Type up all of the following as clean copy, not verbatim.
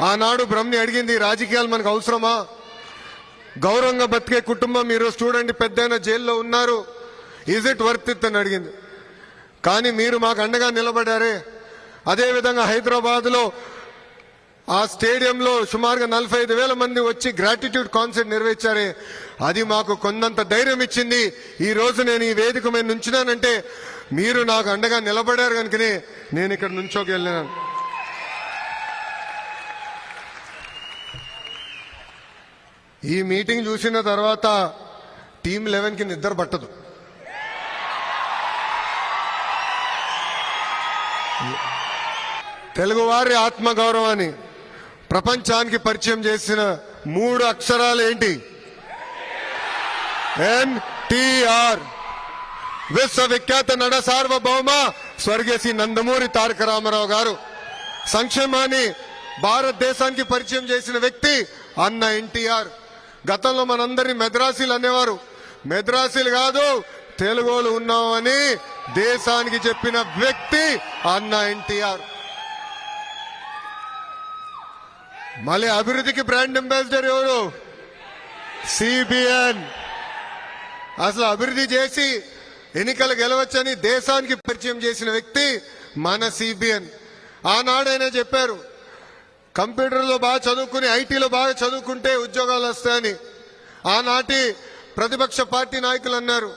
ఆనాడు బ్రహ్మని అడిగింది, రాజకీయాలు మనకు అవసరమా? గౌరవంగా బతికే కుటుంబం ఈరోజు చూడండి, పెద్దయిన జైల్లో ఉన్నారు. ఈజ్ ఇట్ వర్త్ ఇట్ అని అడిగింది. కానీ మీరు మాకు అండగా నిలబడారే. అదేవిధంగా హైదరాబాద్లో ఆ స్టేడియంలో సుమారుగా 45,000 మంది వచ్చి గ్రాటిట్యూడ్ కాన్సర్ట్ నిర్వహించారే, అది మాకు కొండంత ధైర్యం ఇచ్చింది. ఈ రోజు నేను ఈ వేదిక మీద నుంచున్నానంటే మీరు నాకు అండగా నిలబడారు కనుకనే నేను ఇక్కడ నుంచోకెళ్ళినాను. ఈ మీటింగ్ చూసిన తర్వాత టీమ్ 11కి నిద్ర పట్టదు. తెలుగువారి ఆత్మగౌరవాన్ని ప్రపంచానికి పరిచయం చేసిన 3 అక్షరాలు ఏంటి? ఎన్టీఆర్. విశ్వవిఖ్యాత నట సార్వభౌమ స్వర్గీయ శ్రీ నందమూరి తారక రామారావు గారు. సంక్షేమాన్ని భారతదేశానికి పరిచయం చేసిన వ్యక్తి అన్న ఎన్టీఆర్. గతంలో మనందరినీ మెద్రాసీలు అనేవారు. మెద్రాసీలు కాదు, తెలుగులు ఉన్నామని దేశానికి చెప్పిన వ్యక్తి అన్న ఎన్టీఆర్. మళ్ళీ అభివృద్ధికి బ్రాండ్ అంబాసిడర్ ఎవరు? సిబిఎన్. అసలు అభివృద్ధి చేసి ఎన్నికలు గెలవచ్చని దేశానికి పరిచయం చేసిన వ్యక్తి మన సిబిఎన్. ఆనాడైనా చెప్పారు, కంప్యూటర్లో బాగా చదువుకుని ఐటీలో బాగా చదువుకుంటే ఉద్యోగాలు వస్తాయని. ఆనాటి ప్రతిపక్ష పార్టీ నాయకులు అన్నారు,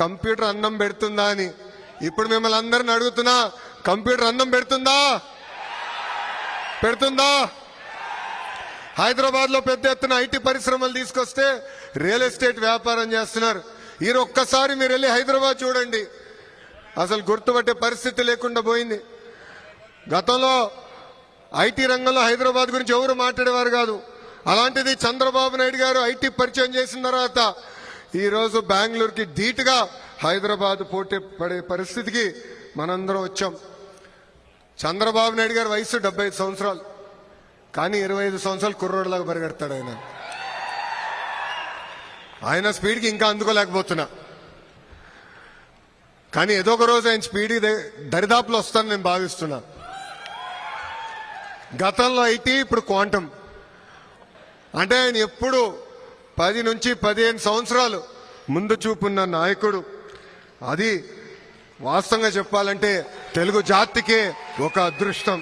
కంప్యూటర్ అన్నం పెడుతుందా అని. ఇప్పుడు మిమ్మల్ని అందరిని అడుగుతున్నా, కంప్యూటర్ అన్నం పెడుతుందా? హైదరాబాద్ లో పెద్ద ఎత్తున ఐటీ పరిశ్రమలు తీసుకొస్తే రియల్ ఎస్టేట్ వ్యాపారం చేస్తున్నారు. ఈ ఒక్కసారి మీరు వెళ్ళి హైదరాబాద్ చూడండి, అసలు గుర్తుపట్టే పరిస్థితి లేకుండా పోయింది. గతంలో ఐటీ రంగంలో హైదరాబాద్ గురించి ఎవరు మాట్లాడేవారు కాదు. అలాంటిది చంద్రబాబు నాయుడు గారు ఐటీ పరిచయం చేసిన తర్వాత ఈరోజు బెంగళూరుకి ధీటుగా హైదరాబాద్ పోటీ పడే పరిస్థితికి మనందరం వచ్చాం. చంద్రబాబు నాయుడు గారి వయసు 75 సంవత్సరాలు, కానీ 25 సంవత్సరాలు కుర్రోడ్లాగా పరిగెడతాడు ఆయన స్పీడ్కి ఇంకా అందుకోలేకపోతున్నా. కానీ ఏదో ఒక రోజు ఆయన స్పీడ్ దరిదాపులో వస్తానని నేను భావిస్తున్నా. గతంలో ఐటీ, ఇప్పుడు క్వాంటమ్. అంటే ఆయన ఎప్పుడు 10 నుంచి 15 సంవత్సరాలు ముందు చూపున్న నాయకుడు. అది వాస్తవంగా చెప్పాలంటే తెలుగు జాతికే ఒక అదృష్టం.